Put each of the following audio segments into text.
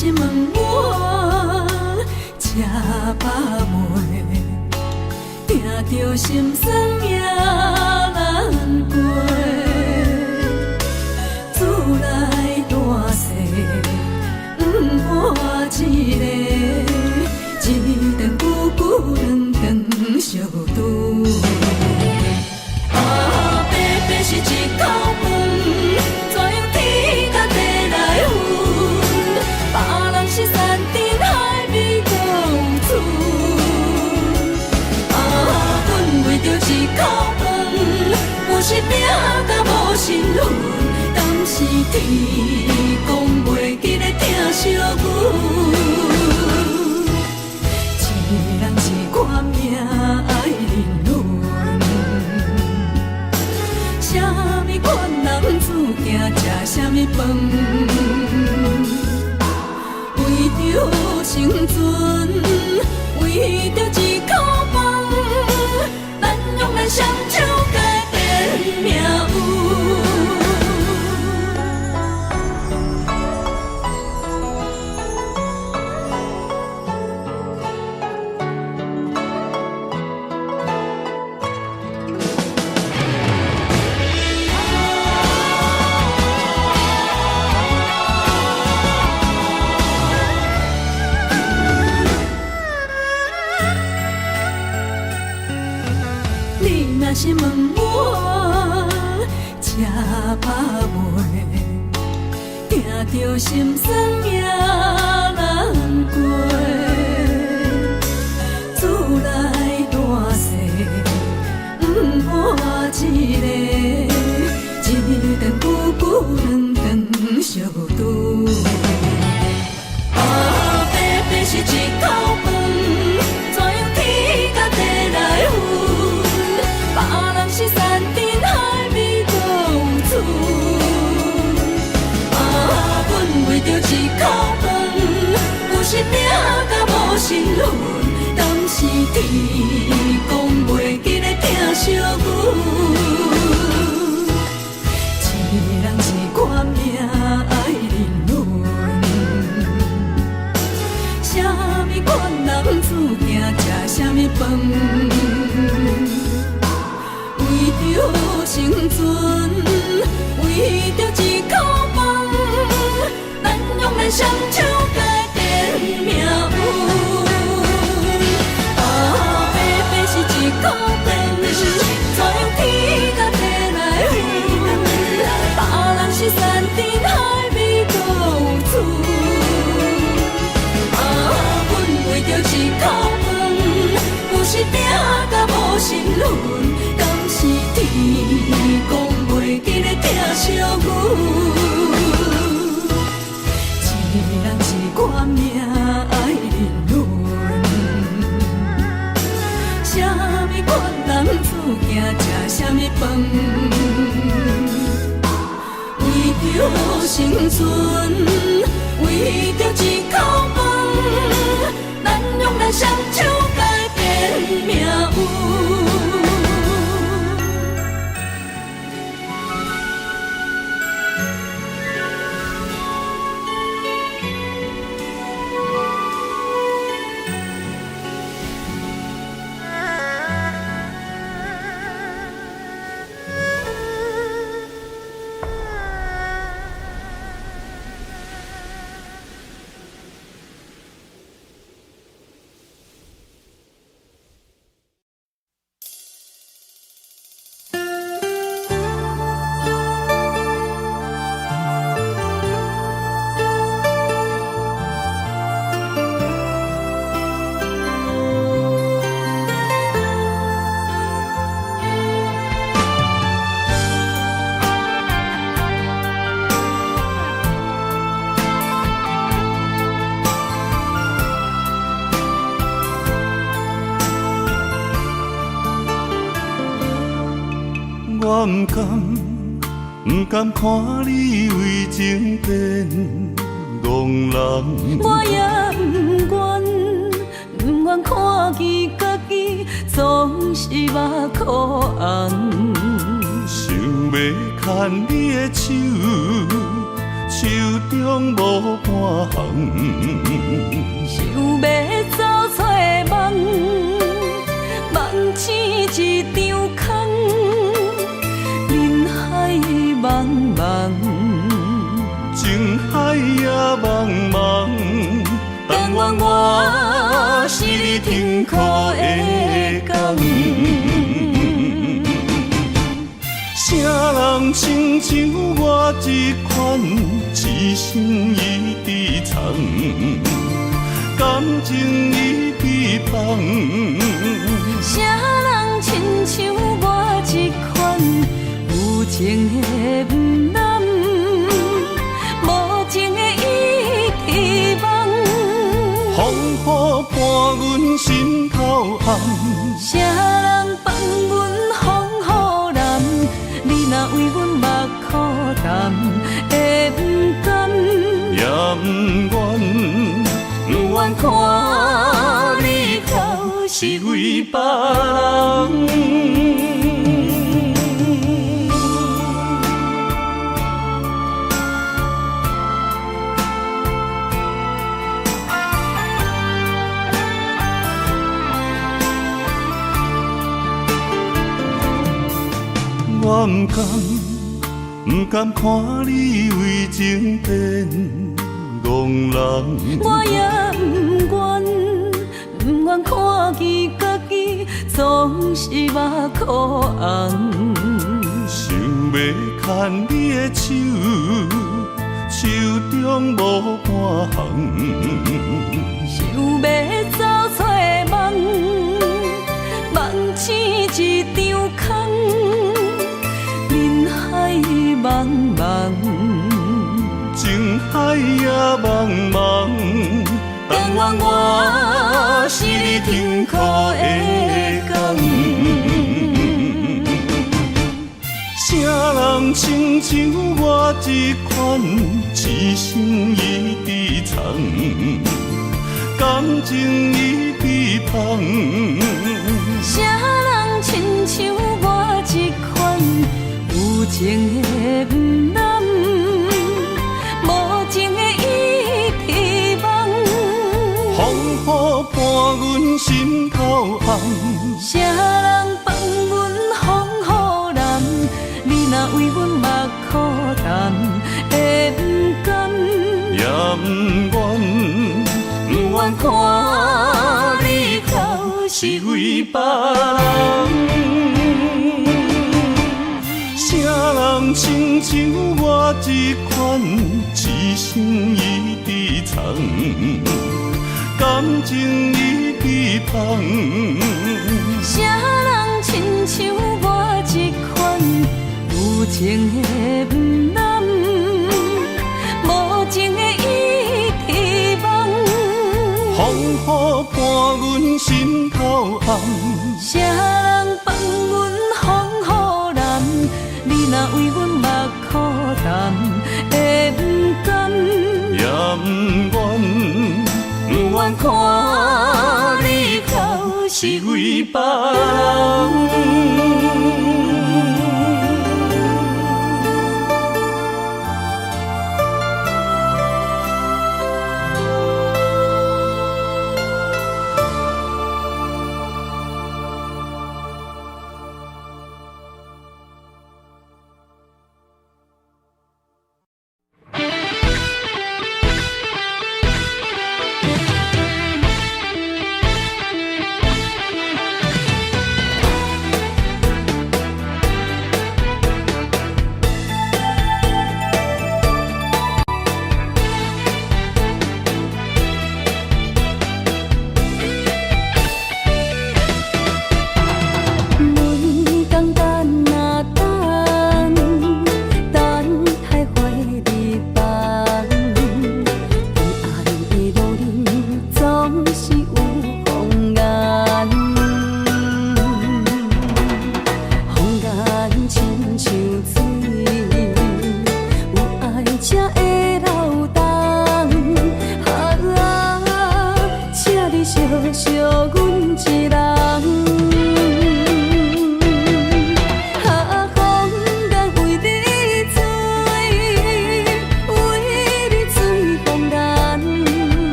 是问我吃饱未，听着心酸也难过。厝内大细，换一个，一顿久久两顿相拄。白白是一口饭，怎样天甲地来分？别人是山珍海味共厝，阮为着一口饭，有时拼甲无身份，敢是天公袂记咧疼惜阮？一人一款命爱人论。啥物款男子行吃啥物饭，为着生存，为着一口饭，咱用咱双手改变命运。若是问我吃饱未，听着心酸也难过。厝内大细，换一个，一顿久久两顿相拄。白白是一口饭，怎样天甲地来分？别人是山珍海味共厝，阮为着一口饭，有时拼甲无身份，敢是天公袂记咧疼惜阮？一人一款命爱人论，啥物款男子行吃啥物饭？为着生存，为着一口饭，咱用咱双手改变命运。白白是一口饭，怎样天甲地来分？别人是山珍海味共厝，阮为着一口饭，有时拼甲无身份。是天公袂记咧疼惜阮，一人一款命爱人论，啥物款男子行吃啥物饭？为着生存，为着一口饭，咱用咱双手改变命运。我不甘看你为情变憨人，我也不愿看见家己总是目苦红。想要牵你的手，手中无半项。想要走出的梦，梦醒一场空，人海茫茫，情海也茫茫，但愿我是你停靠的港。啥人亲像我这款痴心已伫藏，感情已被放。啥人亲像我这款有情的不甘，无情的已遗忘。风雨伴阮心头暗，啥人放阮风雨染？你若为阮目苦淡，会不甘？也不愿，不愿看你哭是为别人。我不甘看你为情变憨人，我也不愿看见家己总是目眶红。想要牵你的手，手中无半项。想要走出的梦，梦醒一场空。人海茫茫，情海也茫茫，但愿我是你停靠的港。啥人亲像我这款痴心已伫藏，感情已被放。啥人亲像我这款有情的不甘，无情的已遗忘。风雨伴阮心头暗，啥人放阮风雨染？你若为阮目苦淡，会不甘？也不愿，不愿看你哭是为别人。啥人亲像我这款痴心已伫藏，感情已被放。啥人亲像我这款有情的不甘，无情的已遗忘。风雨伴阮心头暗，啥人放阮风雨染？你若为阮目苦淡，会不甘？也不愿，不愿看你哭是为别人。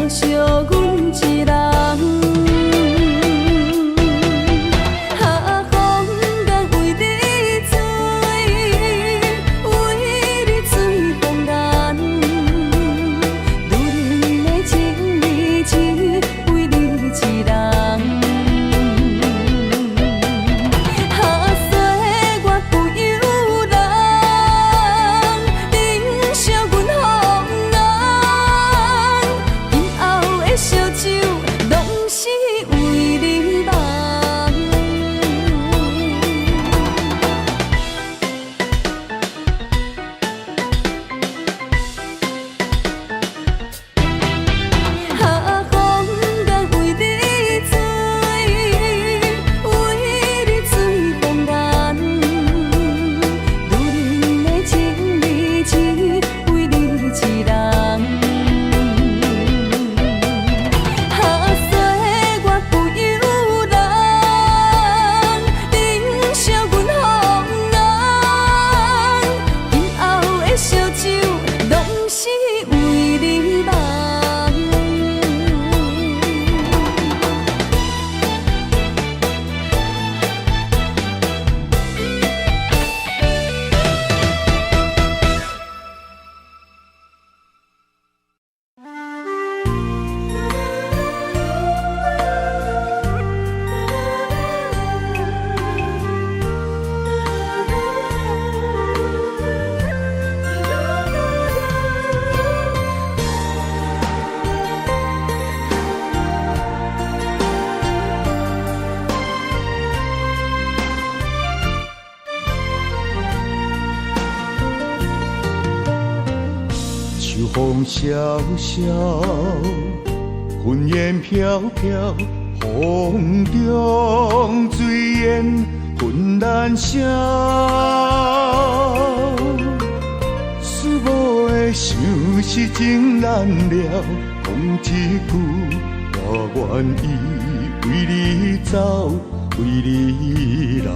惜阮一人。风萧萧，云烟飘飘，风中水烟困难声。思无的想是情难了，讲一句，我愿意为你走，为你留。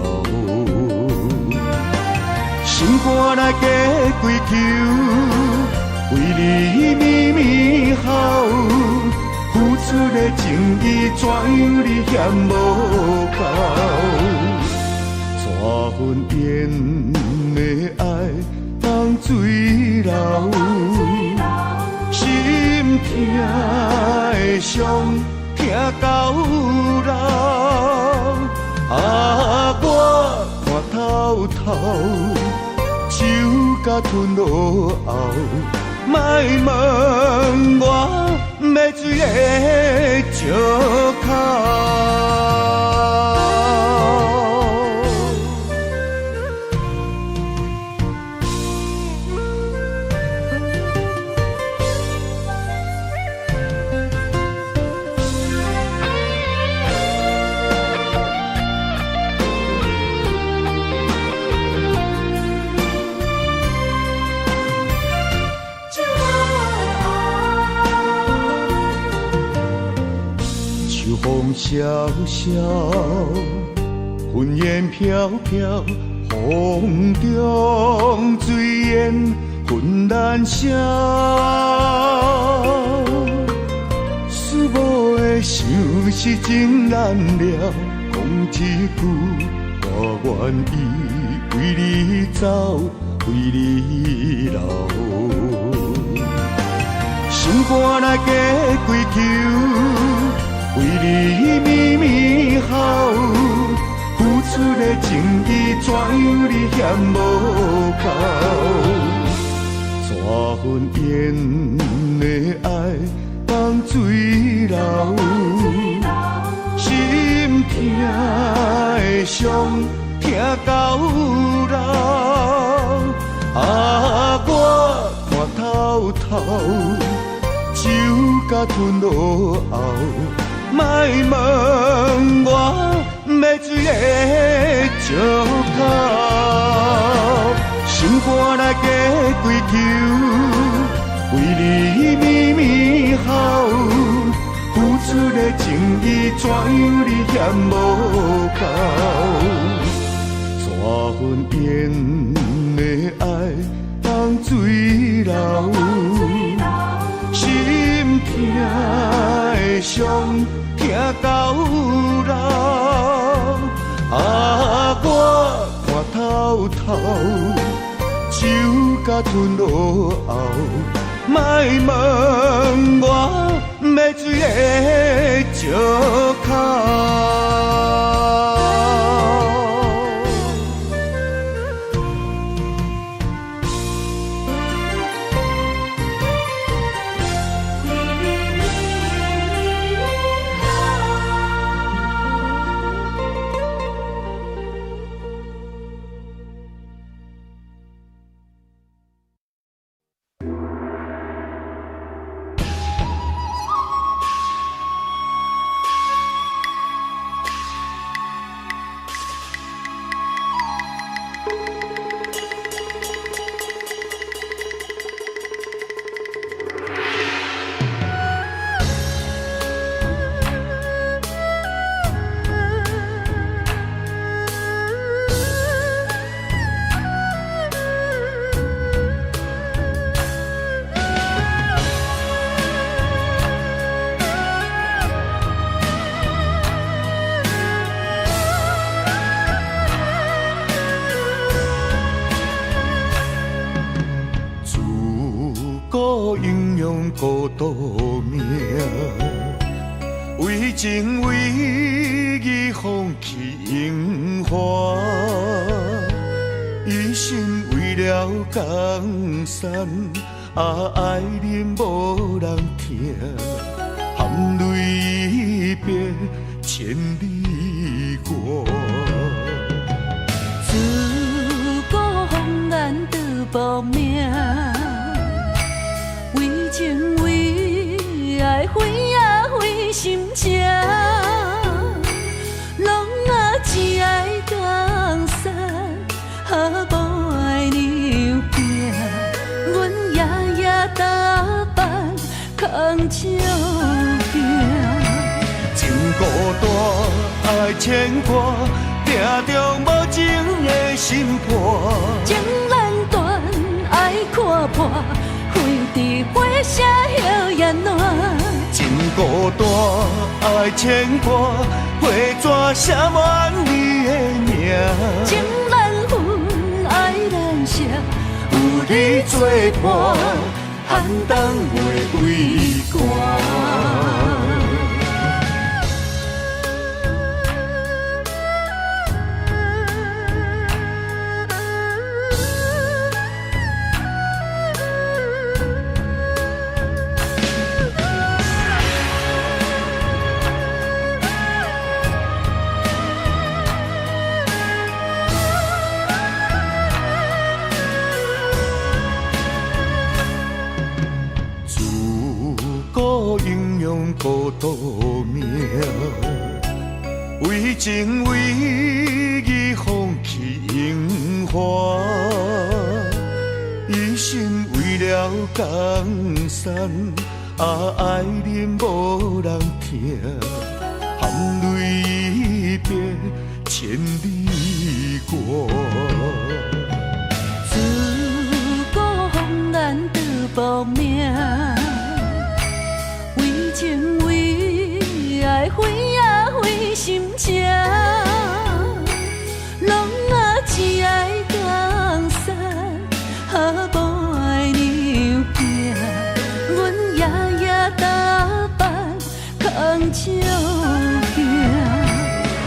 心肝来加归求。为你绵绵好，付出的情意怎样你嫌无够？怎份缘的爱当水流？心痛的伤痛到老。我看透透，手甲吞落后。莫问我要水的石口。风萧萧，云烟飘飘，风中水烟困难声。思无的想是情难了，讲一句，我愿意为你走，为你留。心肝来加归求。为你绵绵好，付出的情意怎样你嫌无够？怎份缘的爱当水流？心痛的伤痛到老。我看透透，手甲吞落后。莫问我要水的石口，心肝来加归求，为你绵绵好，付出的情意怎样你嫌无够？怎份缘的爱当水流？心痛。伤听到老。啊，我看透透，酒甲吞落后，莫问我要水的石口。孤独命，为情为义放弃荣华，一心为了江山，爱人无人听，含泪一别千里外。自古红颜得无命。为情为爱，为啊为心情，拢啊只爱江山，无爱流病。阮夜夜打扮，空照镜。情孤单，爱牵挂，定中无情的心破。情难断，爱看破。开伫花舍摇雁暖，情孤单，爱牵挂，花纸写满你的名。情难分，爱难舍，有你作伴，寒冬袂畏寒。孤独命，为情为义放弃荣华，一心为了江山，爱人无人听，含泪一别千里外。自古红颜得无命。为情为爱，为啊为心情，拢啊只爱江山，无爱流病。阮夜夜打扮，空照镜。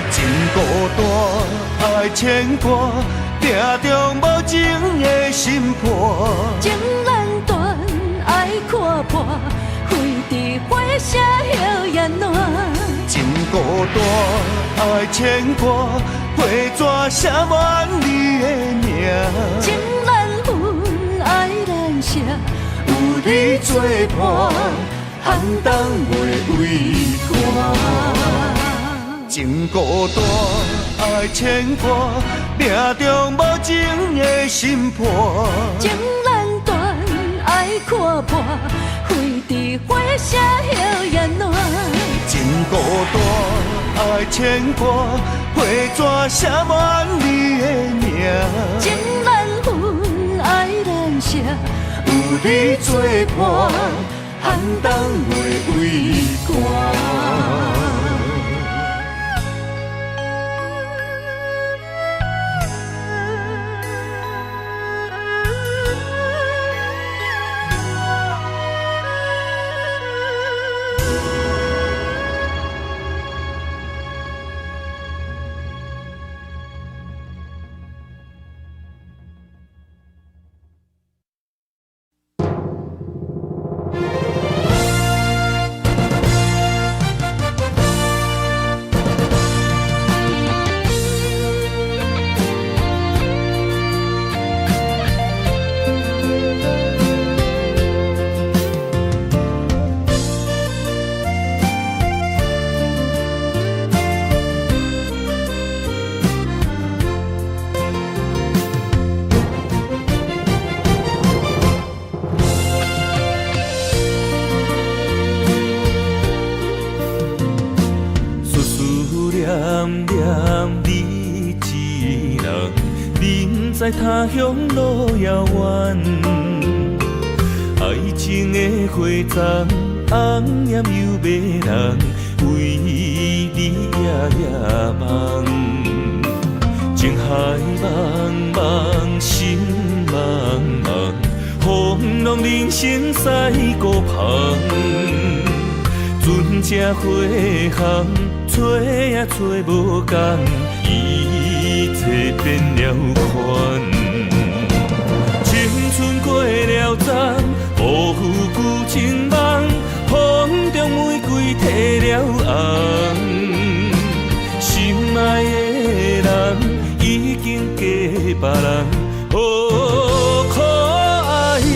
情孤单，爱牵挂，定中无情的心破。情难断，爱看破。开伫花舍摇雁暖，情孤单，爱牵挂，花纸写满你的名。情难分，爱难舍，有你作伴，寒冬袂畏寒。情孤单，爱牵挂，命中无情的心破。情难断，爱看破。开伫花舍摇雁暖，情孤单，爱牵挂，花纸写满你的名。情难分，爱难舍，有你作伴，寒冬袂畏寒。知他乡路遥远，爱情的花丛，红艳又迷人，为你夜夜梦。情海茫茫，心茫茫，风浪人生驶孤旁。船只花航，找也找无共，一切变了款。青春过了站，辜负旧情梦，风中玫瑰褪了红。心爱的人已经嫁别人，哦，可哀怨。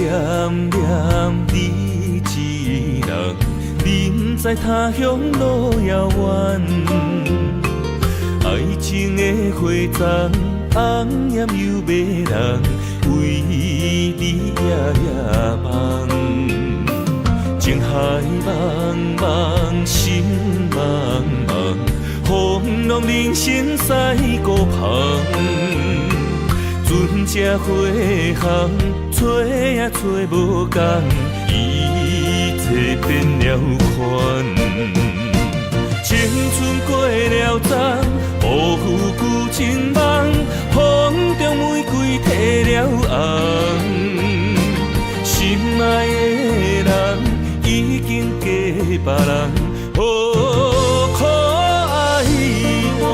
念念你一人，人在他乡路遥远。爱情的花丛，红艳又迷人，为你夜夜梦。情海茫茫，心茫茫，风浪人生驶孤旁。船只花航，找也找无共，一切变了款。青春过了站，辜负旧情梦，风中玫瑰褪了红。心爱的人已经嫁别人，哦，可哀怨。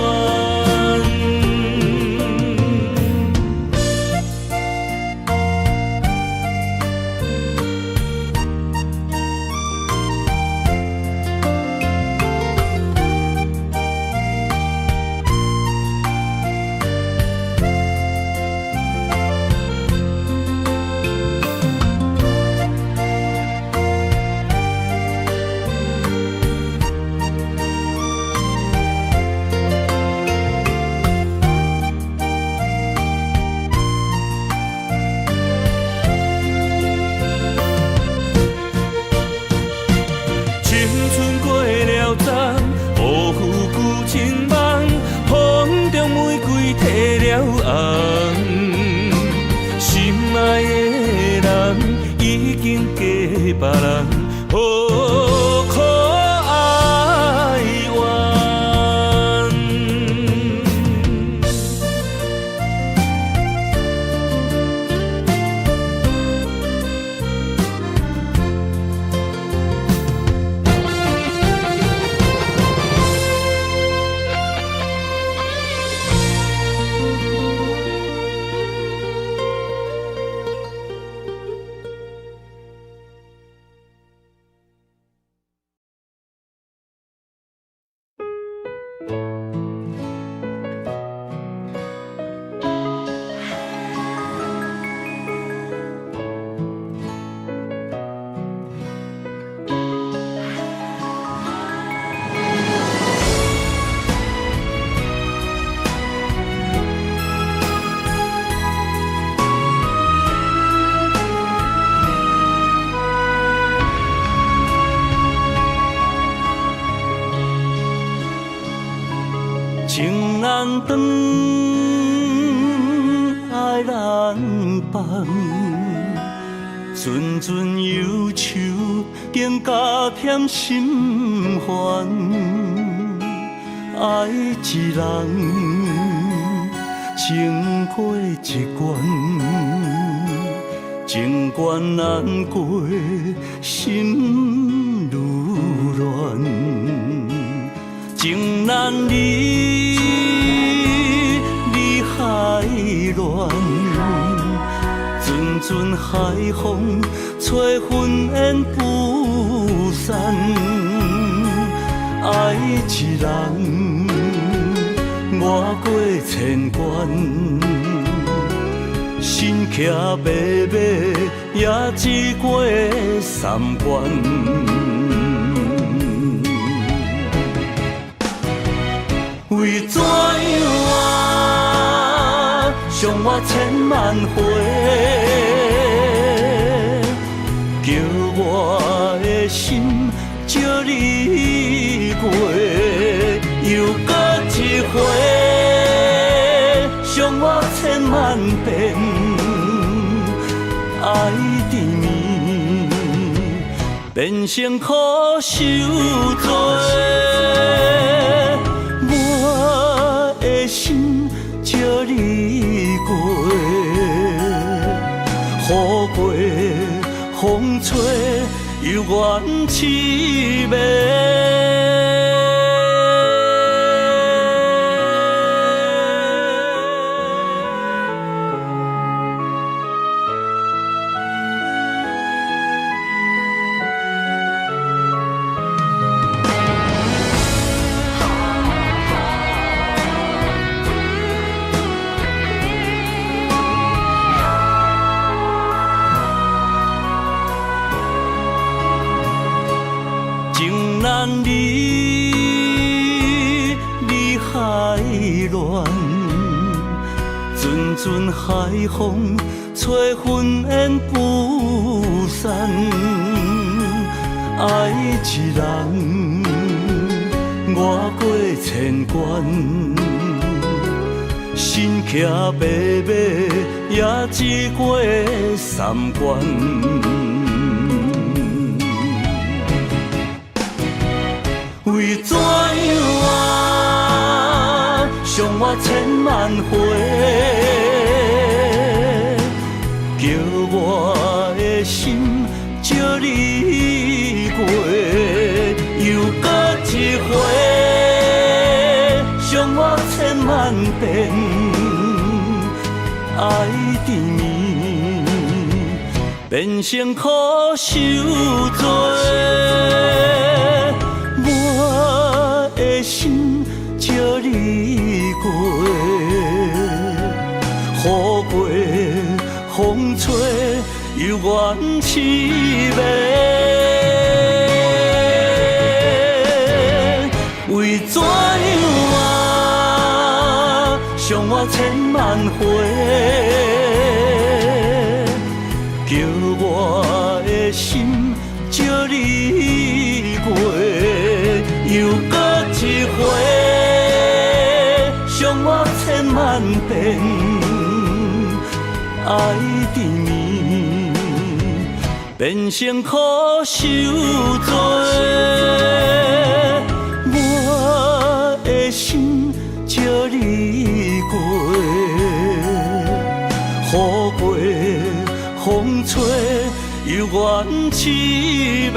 别人，哦，可哀怨。情难断，爱难放，阵阵忧愁更加添心烦。爱一人，情过一关，情关难过，心愈乱。情难离，离海乱，阵阵海风吹云烟不散。爱一人，越过千关，身骑马马也只过三关。为怎样啊，伤我千万回，叫我的心借你过，又搁一回，伤我千万遍，爱缠绵，变成苦受罪。我的心借你过，雨过风吹，犹原凄美。你海乱，阵阵海风吹云烟不散。爱一人，我过千关，身骑马马也只过三关。为怎样啊，伤我千万回，叫我的心借你过，又搁一回，伤我千万遍，爱缠绵，变成苦受罪。我的心借你过，雨过风吹，犹原凄美。为怎样啊，伤我千万回，叫我的心借你过。又搁一回，伤我千万遍，爱缠绵，变成苦受罪。我的心借你过，雨过风吹，犹原凄美。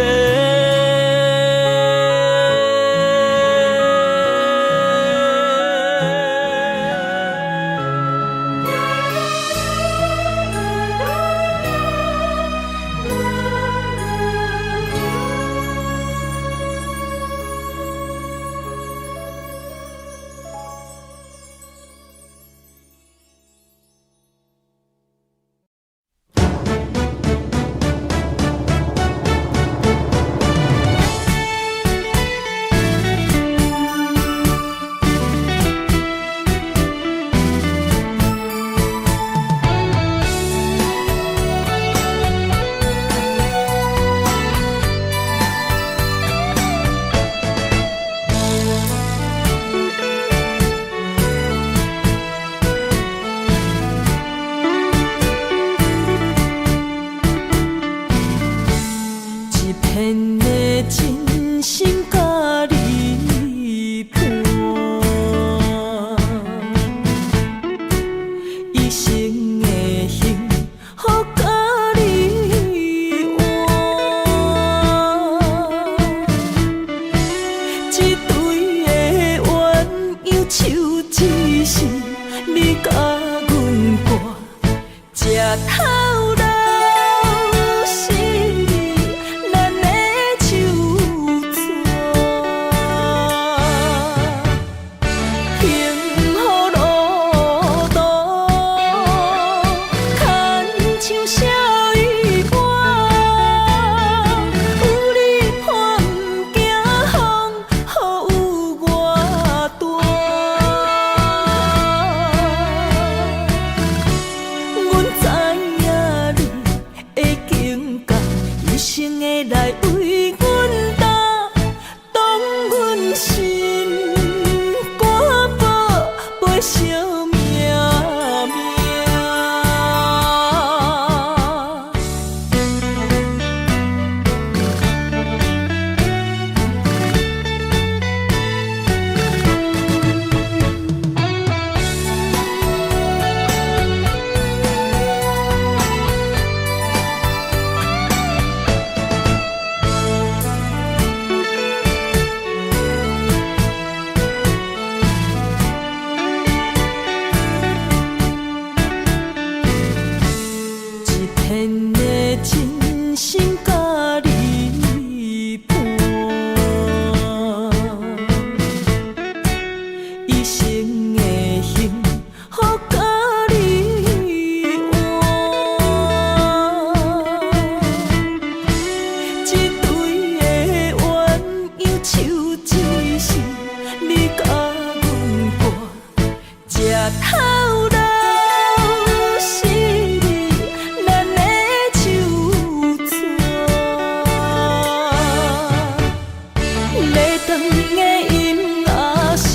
长的音乐声，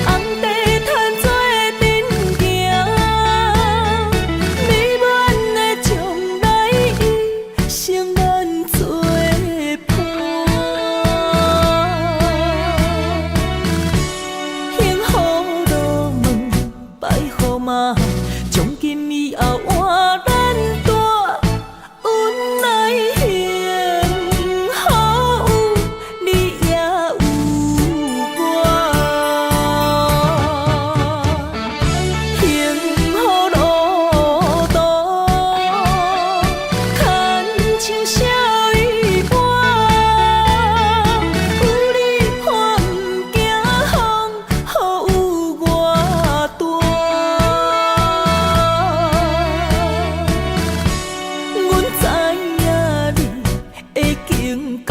红地毯做阵行，美满的将来已成咱作伴。幸福路门摆好嘛，从今以后换咱大运来行，好有你也有我。幸福路途，牵像小鱼伴，有你伴不惊风，好有我大。阮知影你的境界，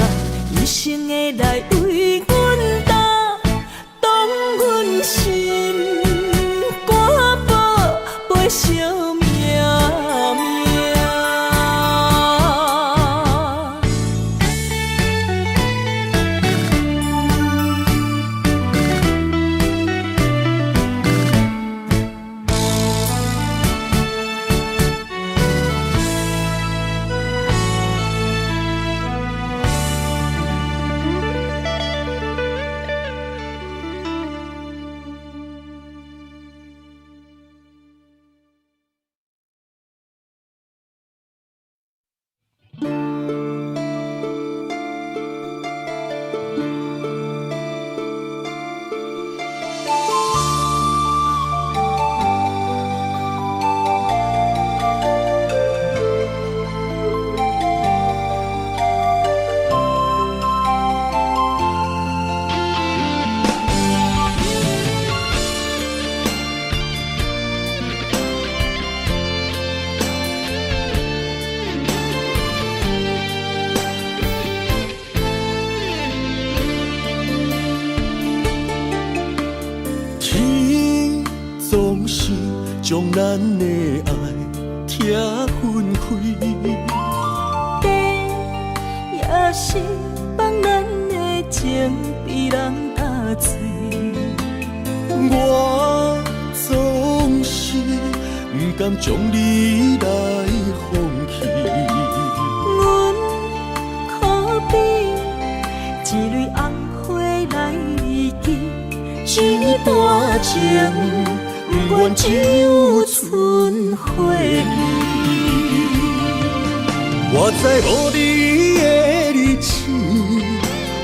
一生的来为阮担，当阮心肝宝陪惜命命。天总是将咱的爱拆分开，地也是放咱的情被人打碎。我总是不甘将你来放弃。阮可比一蕊红花来记，一段情不愿只有剩花意。我知无你的日子，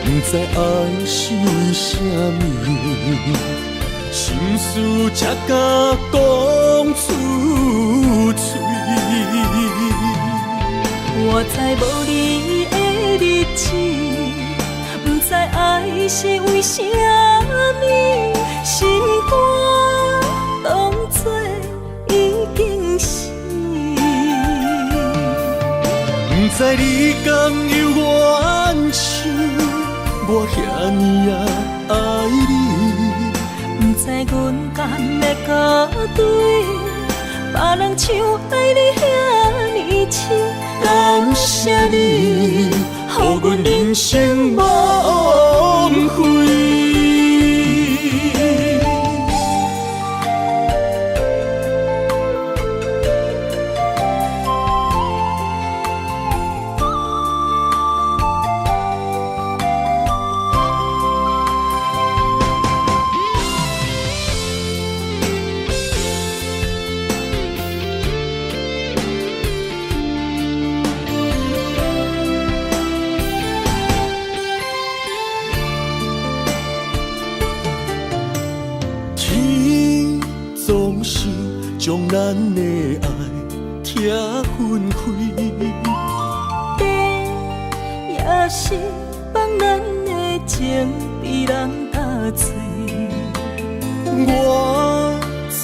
不知爱是为什么，心事才敢讲出嘴。我知无你的日子，不知爱是为什么，心肝当作已经死。不知你敢有怨气，我遐尼爱你。不知阮敢要甲对别人像爱你遐尼深。感谢你，予阮人生无悔。总是将咱的爱拆分开，地也是放咱的情被人打碎。我总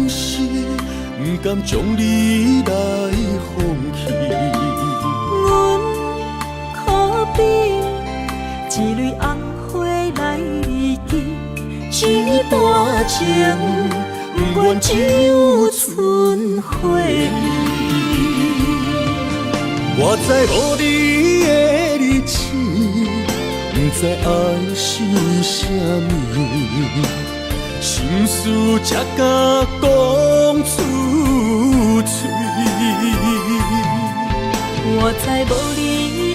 是不甘将你来放弃。阮可比一蕊红花来记，一段情不愿只有剩花意。我知无你的日子，不知爱是啥物，心事才敢讲出嘴。我知无你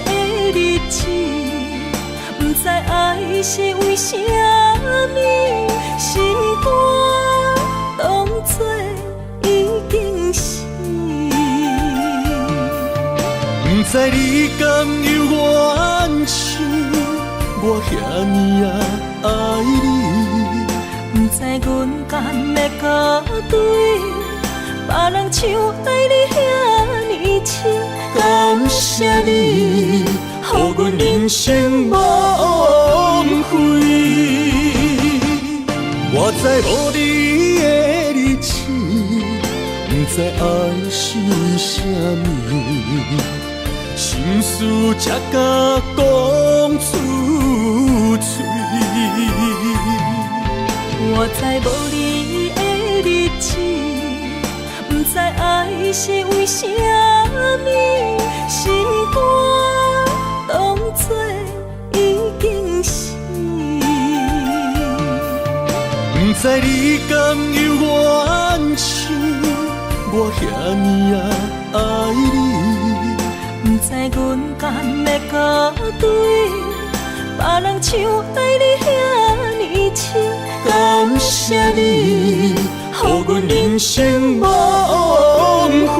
的日子，不知爱是为啥物，心肝当作已经死。不知你敢有怨气，我遐尼爱你。不知阮敢要甲对别人像爱你遐尼深。感谢你，予阮人生无枉费。我知无你的日子，不知爱是啥物，心事才敢讲出嘴。我知无你的日子，不知爱是为啥物，心肝当作已经死。不知你敢有怨气，我遐尼爱你。不知阮敢要甲对别人像爱你遐尼深。感谢你，予阮人生无枉费。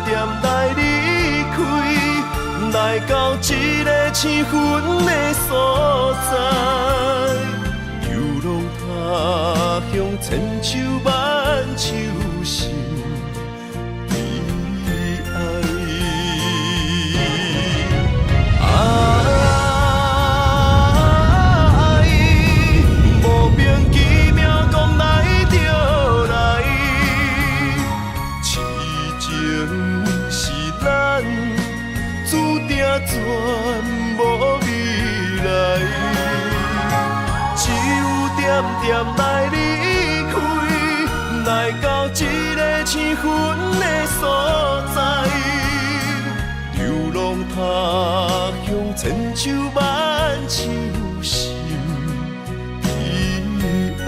点来离开，来到一个青云的所在，游浪他乡千秋万秋心悲哀。莫名其妙讲来就来，痴情是咱注定全无未来，只有点点来离开，来到一个青云的所在，流浪他乡千秋万秋心悲哀。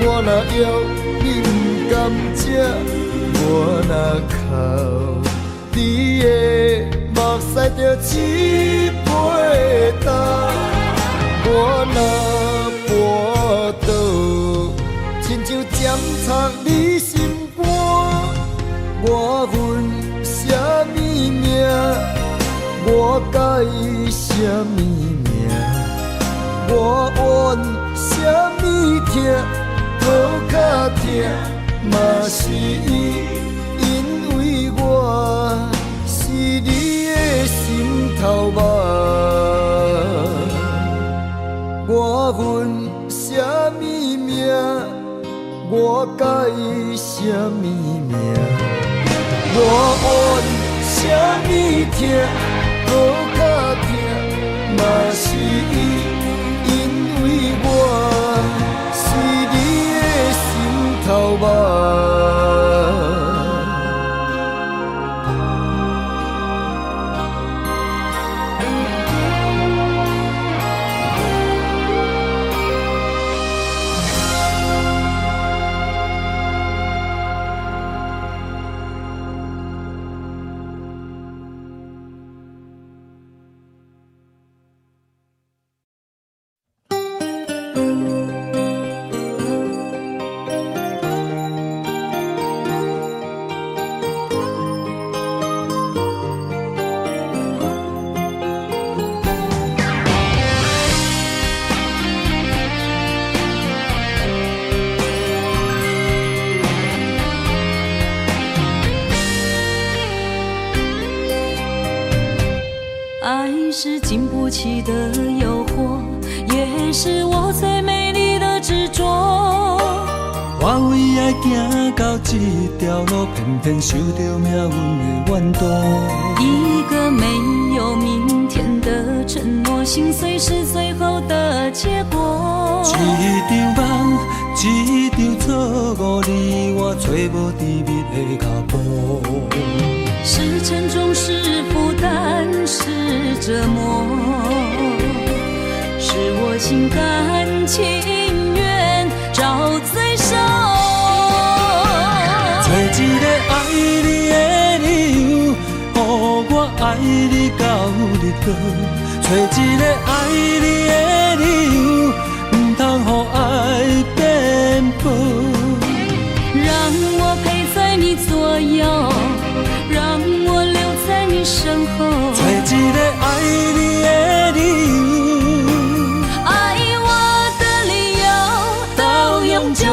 我若要你不甘吃，我若哭，你的目屎就一杯干。我若跋倒，亲像针插你心。伊什么名？我怨什么痛，好较痛，嘛是伊，因为我是你的心头肉。我恨什么名？我介意什么名？我怨什么痛，好较痛，嘛是伊，因为我是你的心头肉。爱是经不起的诱惑，也是我最美丽的执着。我为爱行到这条路，偏偏受到命运的怨妒。一个没有明天的承诺，心碎是最后的结果。一场梦，一场错误，你我找无甜蜜的脚步。是沉重，是负担，是折磨，是我心甘情愿找罪受。找一个爱你的理由，予我爱你到日落。找一个爱你的理由，不通予爱颠簸。让我陪在你左右，让我留在你身后。找一个爱你的理由，爱我的理由到永久。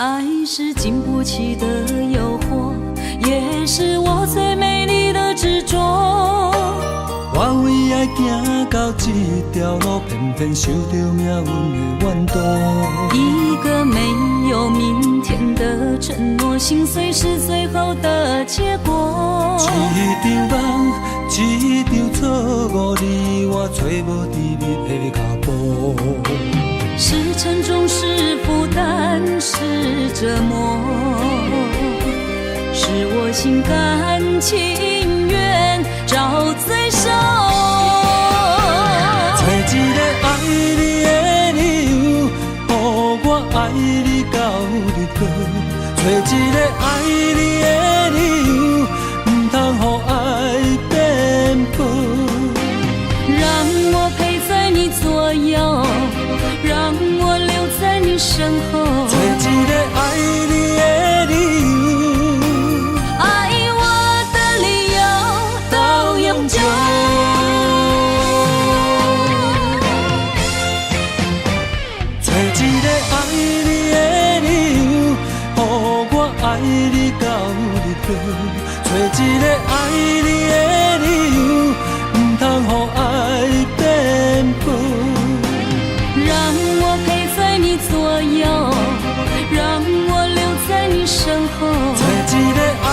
爱是经不起的诱惑，也是我最美丽的执着。我为爱行到这条路，偏偏受到命运的怨妒。一个没有明天的承诺，心碎是最后的结果。一场梦，一场错误，你我找无甜蜜的脚步。是沉重，是负担，是折磨，是我心甘情愿找罪受。找一个爱你的理由，予我爱你到日落。找一个爱你的理由，不通予爱颠簸。让我陪在你左右，让我留在你身后。找一个爱你的理由，爱我的理由到永久。找一个爱你的理由，予我爱你到日落。找一个爱你的理由，不通予爱颠簸。让我陪在你左右，让我留在你身后。找一个爱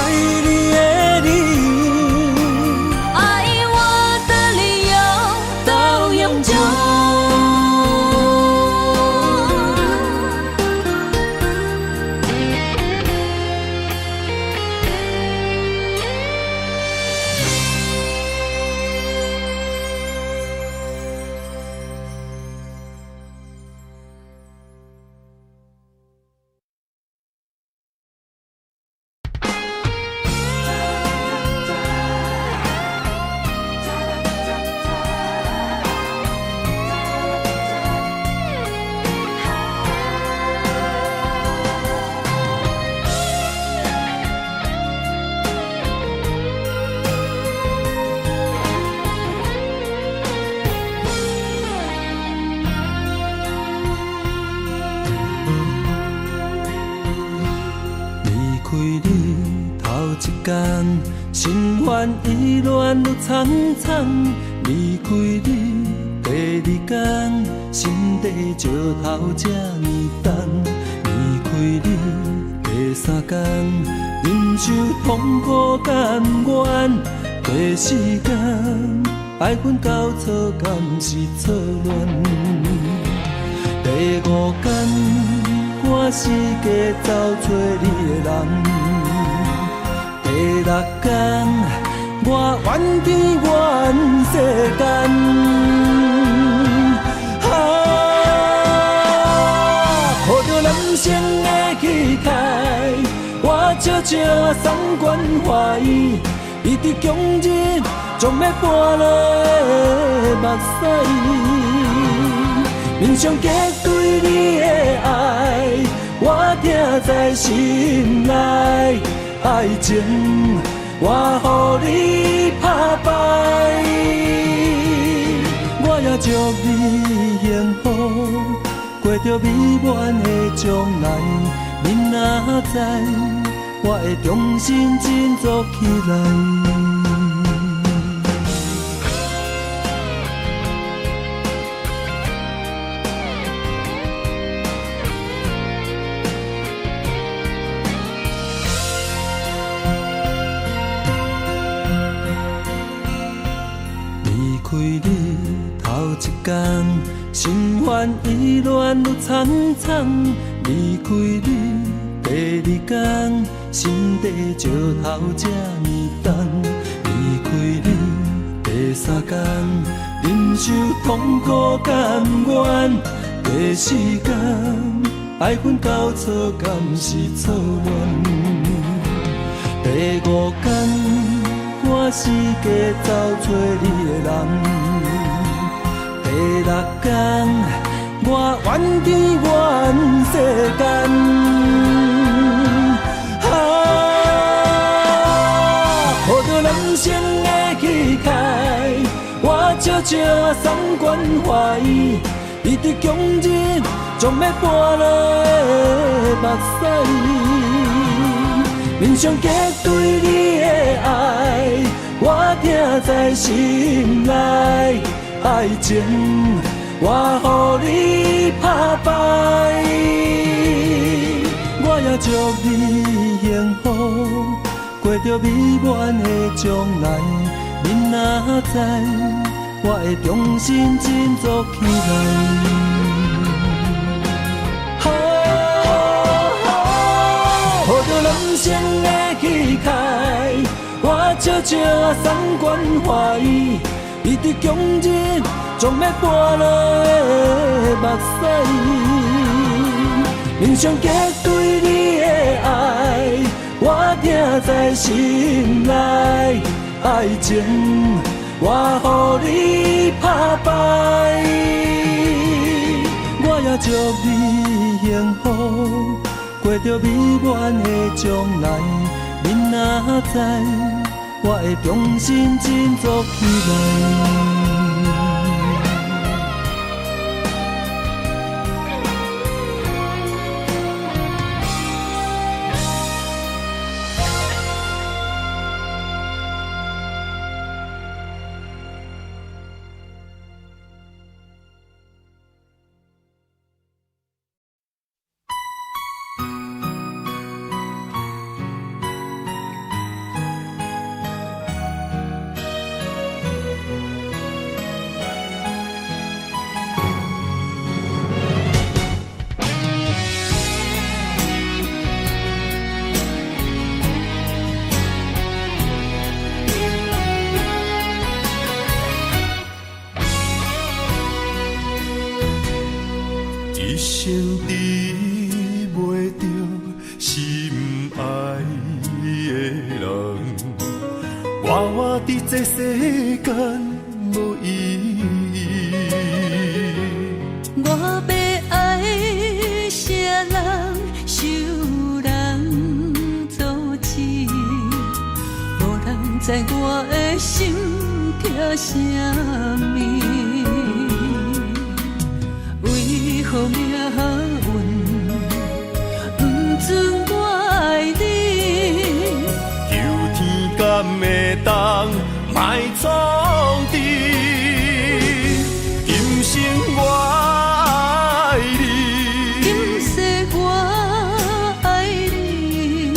你的理由，爱我的理由到永久。心烦意乱愈苍苍，离开你第二天，心底石头这呢重，离开你第三天，忍受痛苦甘愿，第四天爱恨交错，敢是错乱？第五天，我四界找找你的人。第六天，我怨天怨世间。抱着男生的气概，我悄悄送关怀，伊伫强日将要搬落目屎。面上结对你的爱，我听在心内。爱情，我予你打败。我也祝你幸福，过着美满的将来。你若知，我会重新振作起来。开你头一天，心烦意乱愈苍苍，离开你第二天，心底石头这呢重，离开你第三天，忍受痛苦甘愿，第四天爱恨交错，敢是错乱？第五天。我四界找找你的人，第六天，我怨天怨世间。抱着男生的气概，我悄悄送关怀，伊伫强日将要搬落目屎。面上结对你的爱，我听在心内。爱情，我予你打败。我也祝你幸福，过着美满的将来。你若知，我会重新振作起来。男生的气概，我悄悄送关怀，伊伫强日将要搬落目屎。面上结对你的爱，我听在心内。爱情，我予你打败。我也祝你幸福。过着美满的将来，你若知，我会重新振作起来。一生治袂着心爱的人，活活伫这世间无意义。我要爱啥人，受人阻止，无人知我的心痛啥物。为何命运不准我爱你？求天莫创治。今生我爱你，今世我爱你，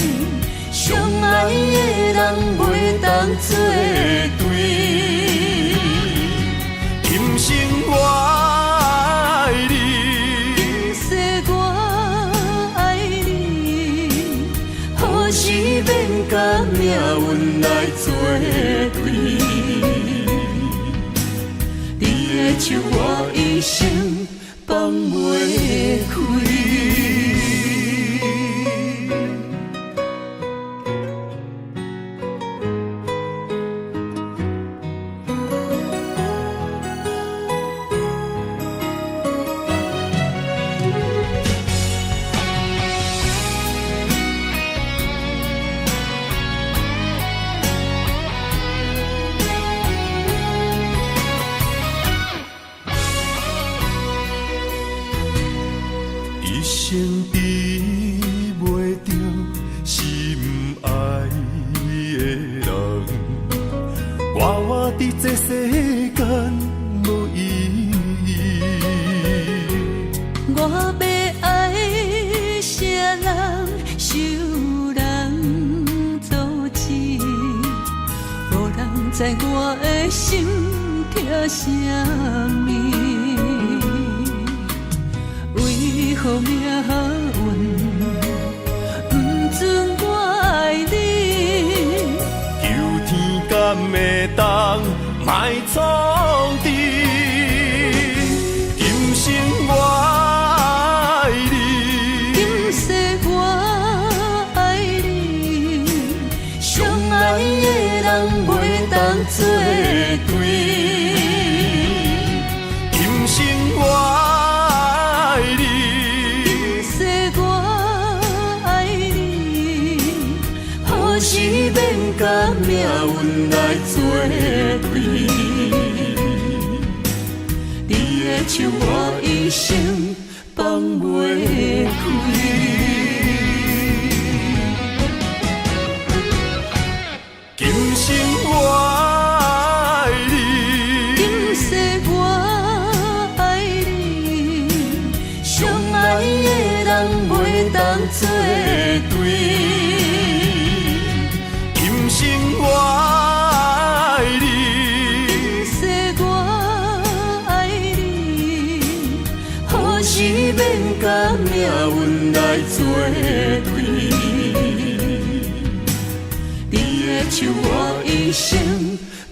相爱的人袂当作对。今生我爱你，今世我爱你，何时免甲命运来作对？你的手我一生放袂开。一生比袂着心爱的人，我伫这世间无意义。我要爱啥人，受人阻止，无人知我的心痛啥物。为何命运不准我爱你？求天敢会当莫创治。今生我爱你，今世我爱你，相爱的人袂当作对。今生我何时免甲命运来作对？你的手我一生放袂开。今生我爱你，今世我爱你，相爱的人袂当作对。今生我爱你，今世我爱你，何时免甲命运来作对？你的手我一生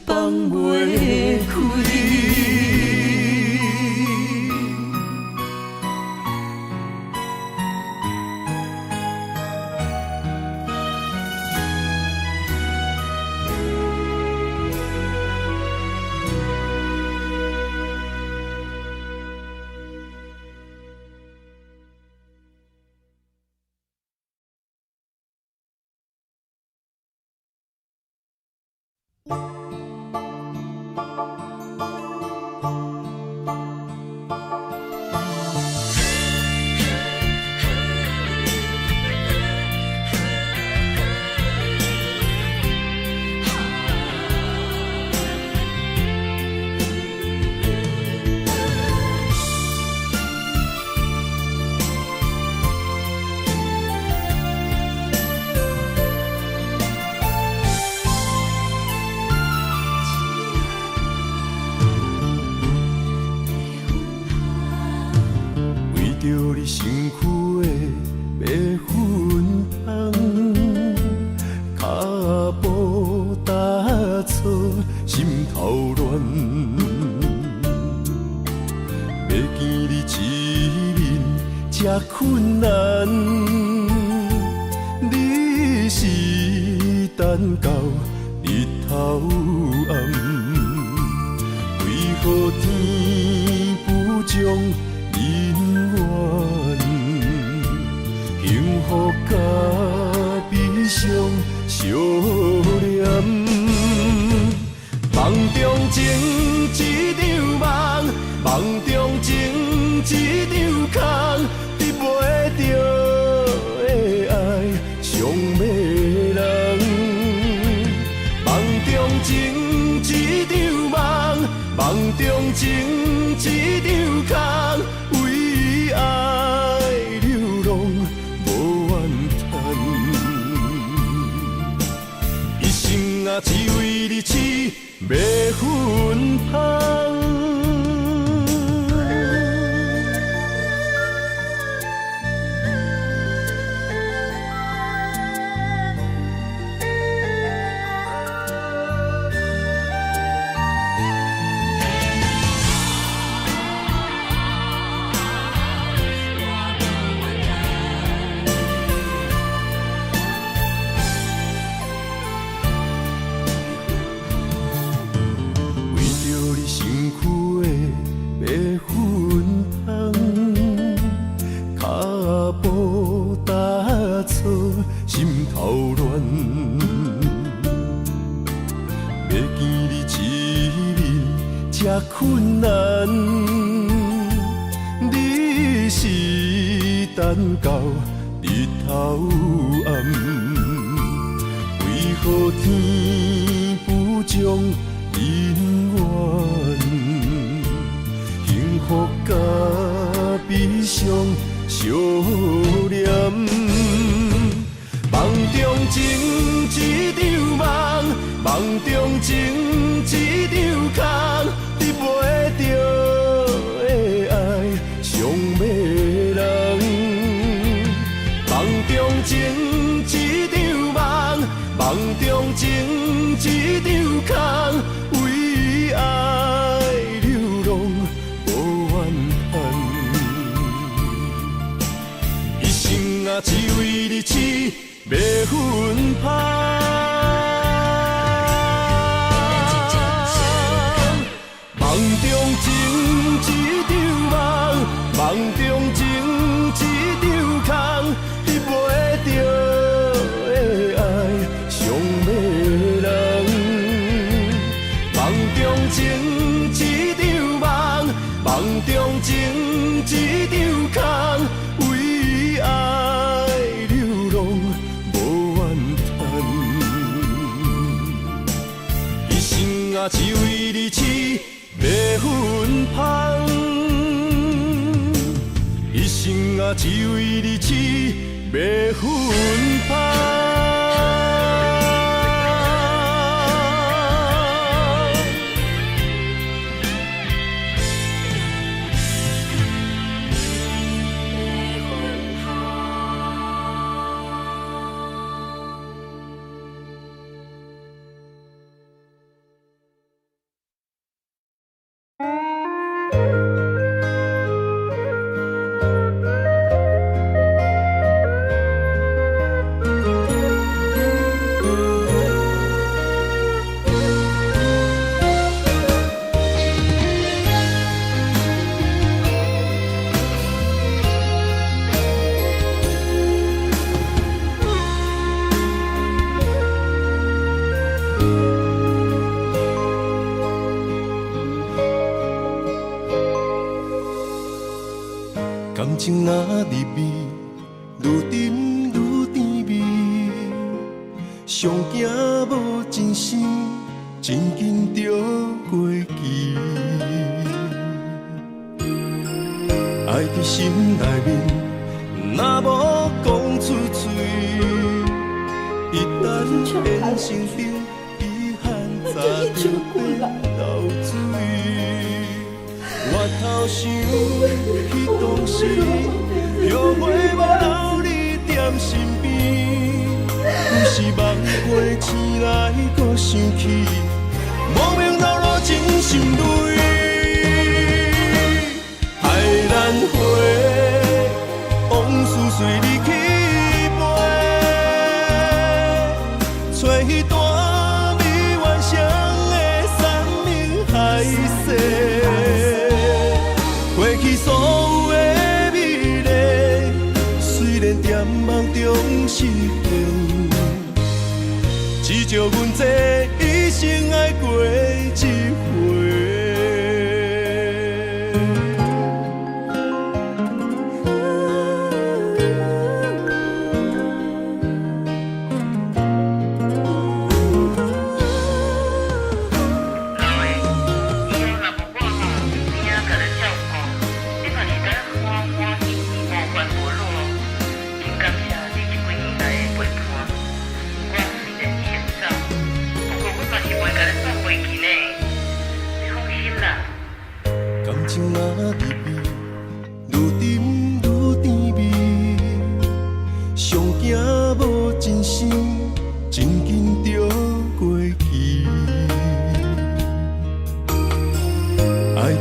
放袂开。着你身躯的白粉红，脚步踏错，心头乱。要见你一面这困难，你是等到日头暗，为何天不将人怨，幸福甲悲伤相连。梦中情一场梦，梦中情一场空，得袂着的爱上迷人。梦中情一场梦，梦中情一场空，为爱流浪无怨叹，一生啊只为你痴，袂分芳。困难，你是等到日头暗，为何天不将人怨？幸福甲悲伤相连，梦中情一场梦，梦中情一场空。你袂着的爱上迷人，梦中情一场梦，梦中情一场空，为爱流浪无怨叹，一生啊只为你痴，袂分芳。梦中情一场梦，梦中情一场空，你袂着的爱上迷人。梦中情一场梦，梦中情一场空，为爱流浪无怨叹，一生啊只为你痴。袂分芳，一生啊只为你痴，袂分芳。感情若入味，愈沉愈甜蜜，上惊无真心，真紧就过期。爱伫心内面，若无讲出嘴，一旦变成冰，遗憾早就变流水。我头想起当时，后悔无留你踮身边，有时梦过醒来，搁想起，莫名流露真心泪。害咱花，往事随你去飞，找迄段美幻想的山明海誓。过去所有的美丽，虽然在梦中实现，只叫阮这一生爱过一回。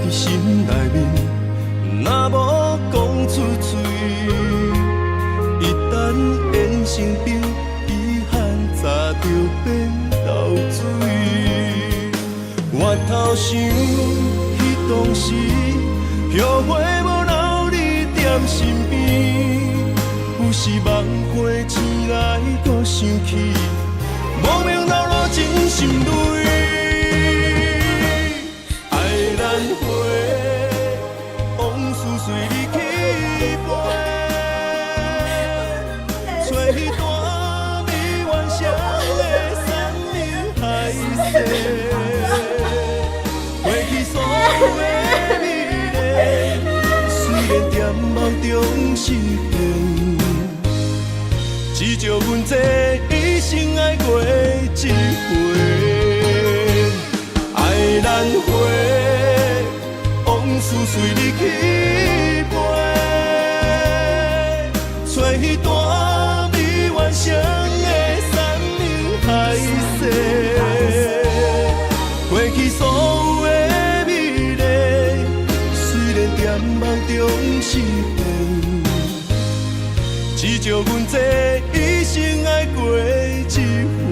伫心内面，若无讲出嘴，一旦缘成冰，遗憾早就变流水。我头想，彼当时，后悔无留你踮身边，有时梦回醒来，搁想起，无名流露真心泪。爱难回，往事随你去飞，找彼段美幻想的山明海誓。过去所有的美丽，虽然在梦中实现，只叫阮这一生爱过一回。爱难回，往事随你去飞，找彼段美幻想的山明海誓。过去所有的美丽，虽然在梦中实现，只叫阮这一生爱过一回。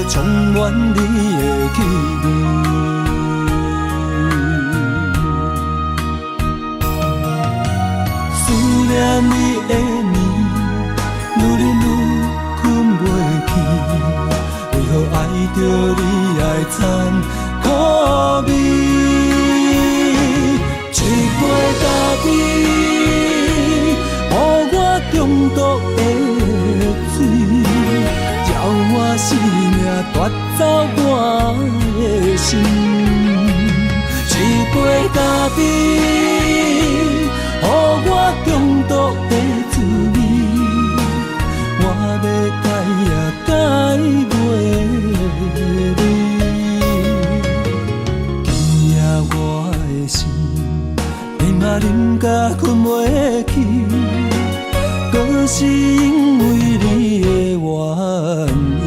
充满你的气味，思念你的眠，愈忍愈困袂去，为何爱着你爱残酷味？一杯咖啡，予我中毒的水。我生命夺走我的心，一杯咖啡，予我中毒的滋味，我要改也改袂你。今夜我的心，啉啊啉甲困袂去，搁是因为你的原因。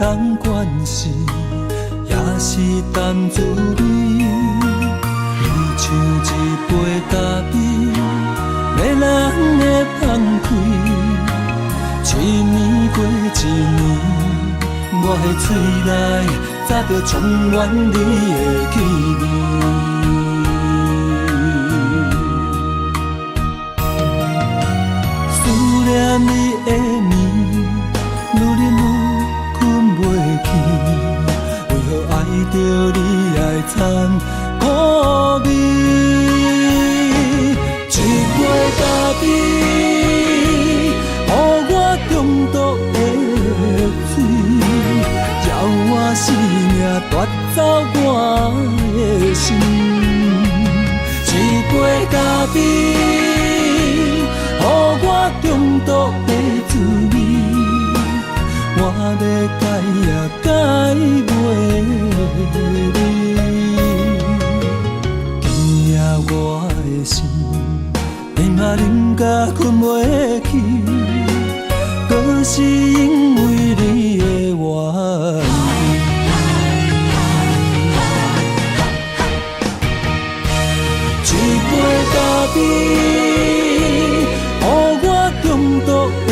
当关心，也是淡滋味。你像一杯咖啡，迷人的放开。一年过一年，我的嘴内早就充满你的气味。思念你的面，愈忍愈困袂去，走我的心。一杯咖啡，予我中毒的滋味。我要改也改袂你，今夜我的心，连嘛啉甲困袂去，搁是因为你的原因。一杯咖啡，予我中毒的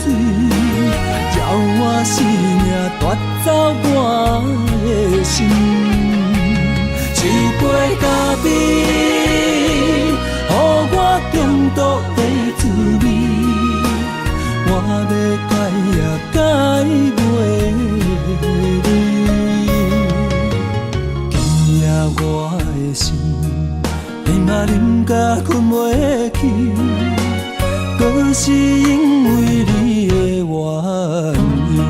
水，叫我生命夺走我的心。一杯咖啡，予我中毒的滋味，我要改也改袂你。今夜我的心，连嘛啉甲困袂去，搁是因为你的原因。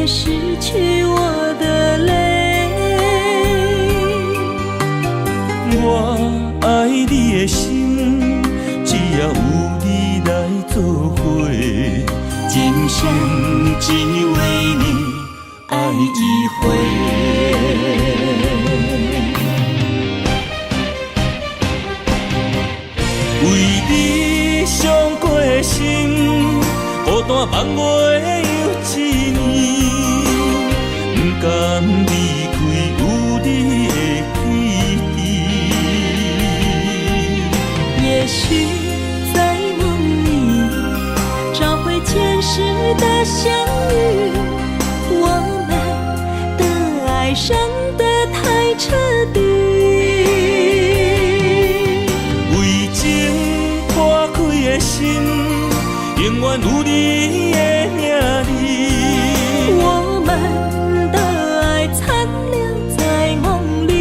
失去我的泪。我爱你的心，只要有你来作伙，今生只为你爱一回。为你伤过的心，孤单放袂又一年，不甘离开有你的起点。也许在梦里找回前世的相遇，我们的爱伤得太彻底。为情破开的心，永远有你的名字。我们的爱残留在梦里，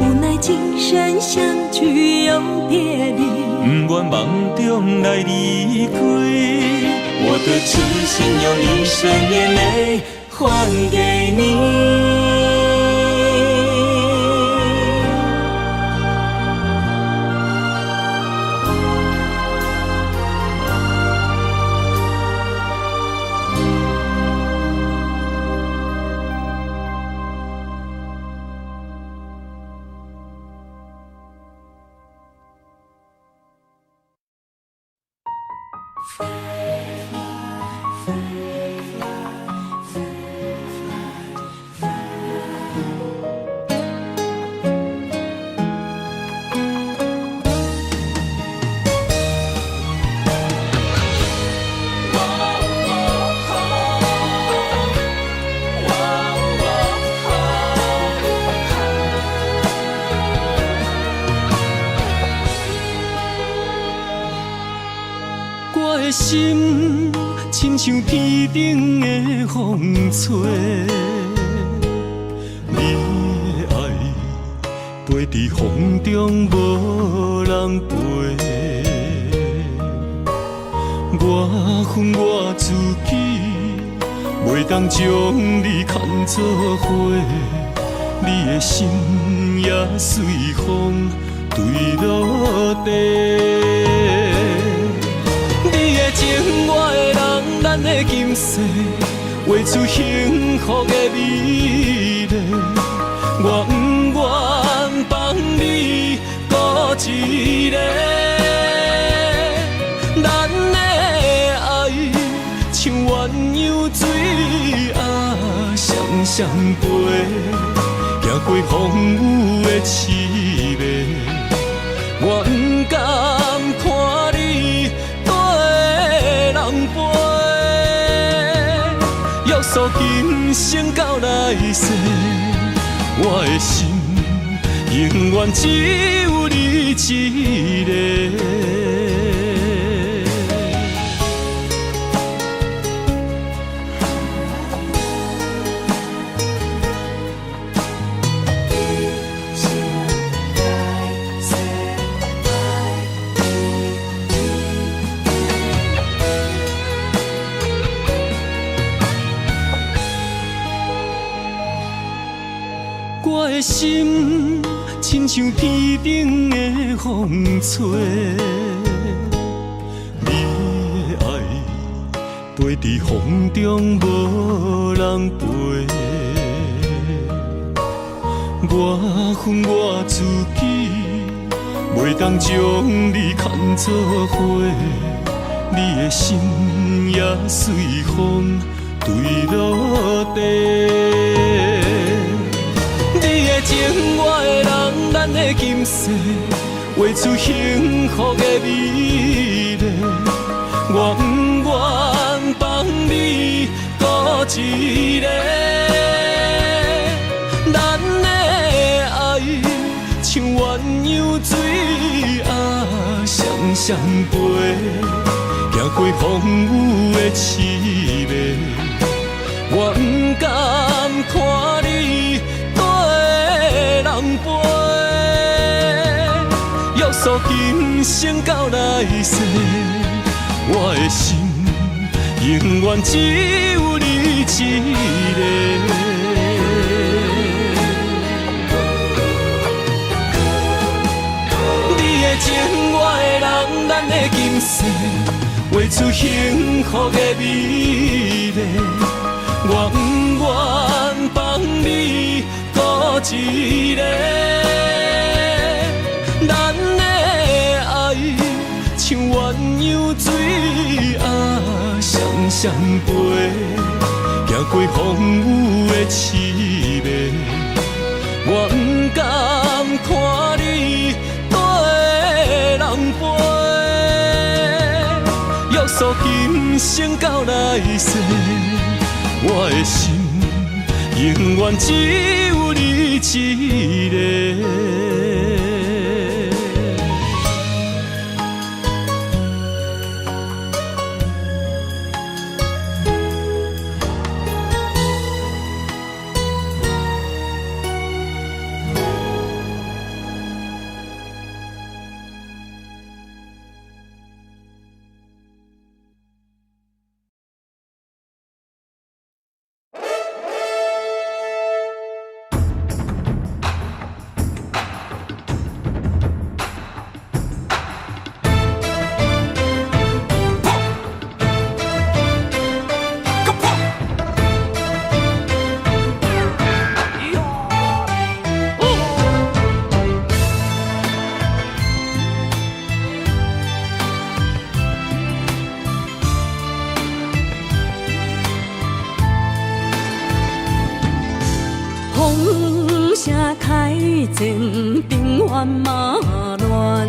无奈今生相聚又别离，不愿梦中来离开，我的痴心用一生眼泪还给你。我的心亲像天顶的风吹，你的爱飞伫风中无人陪。我恨我自己，袂当将你牵做伙，你的心也随风坠落地。你的情，我的人，咱的今世，画出幸福的美丽。我不愿放你孤一个，咱的爱像鸳鸯水啊，双双飞，行过风雨的刺眉。我不甘看你人陪，约束今生到来世，我的心永远只有你一个。我的心亲像天顶的风吹，你的爱飞伫风中无人陪。我恨我自己，袂当将你牵做伙，你的心也随风坠落地。你的情，我的人，咱的今世，画出幸福的美丽。我不愿放你孤一个，咱的爱像鸳鸯水啊，双双飞，行过风雨的刺眉。我不甘看你人陪，约束今生到来世，我的心永远只有你一个。情我的人，咱的今世画出幸福的美丽。我不愿放你孤一个，咱的爱像鸳鸯水啊，双双飞，行过风雨的凄迷。我不敢看你对人陪，约束今生到来世，我的心永远只有你一个。风声开前，平原马乱，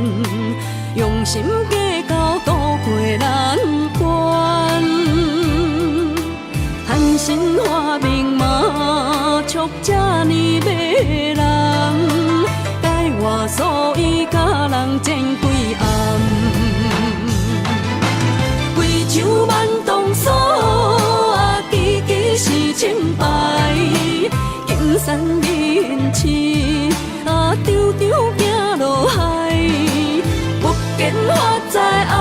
用心计较渡过难关。谈心话明嘛，促这呢迷人，带我所以甲人争几暗，贵州万东锁啊，支支是清白。金山人市啊，张张行落海，不见花在红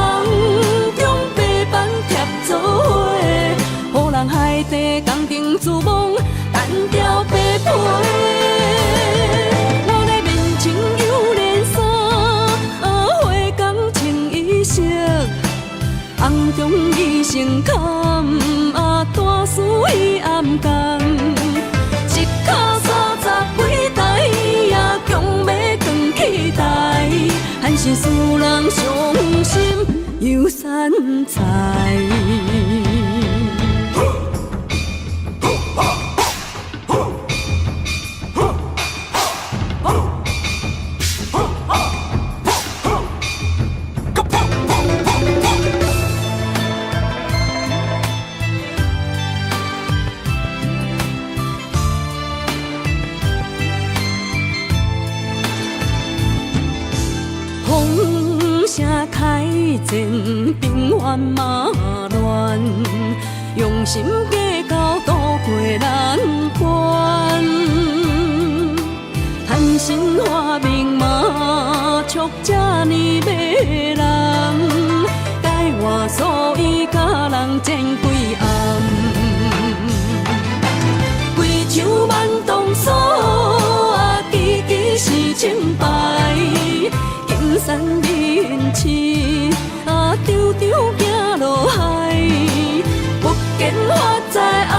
中白板贴做伙，予人海底工程自忙，单调白皮。我的面前有连衫啊，花工穿衣裳，红中伊成坎啊，大事伊暗工。还是使人伤心又散财。风声开前，平原马乱，用心计较渡过难关。谈心话明嘛，促这呢迷人，带我所以甲人争几暗，贵州万东锁啊，支支是清白。金山人市啊，张张行落海，不见花在红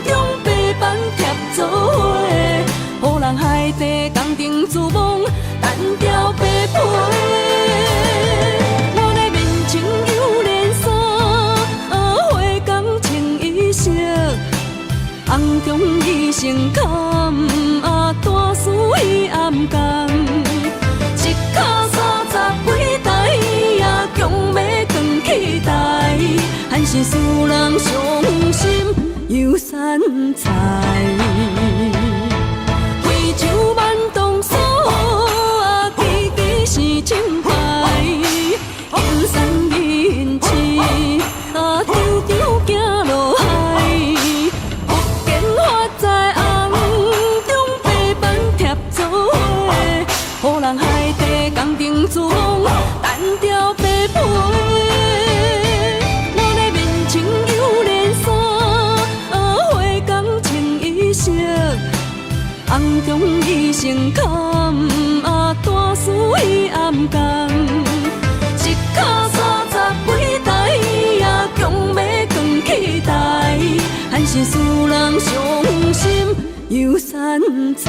中白板贴做伙，予人海底工程自忙，单调白皮。我的面前有连衫啊，花工穿衣裳，红中伊成坎啊，大事伊暗工。还是使人伤心又散财。贵州万东锁啊，支支是清白。金山人市啊，张张行落海，不见花在红中白板贴做伙，予人海底工程自忙，单调白皮。红中伊成坎啊，大事伊暗甘。一卡30几台，也强要扛起台，还是使人伤心又散财。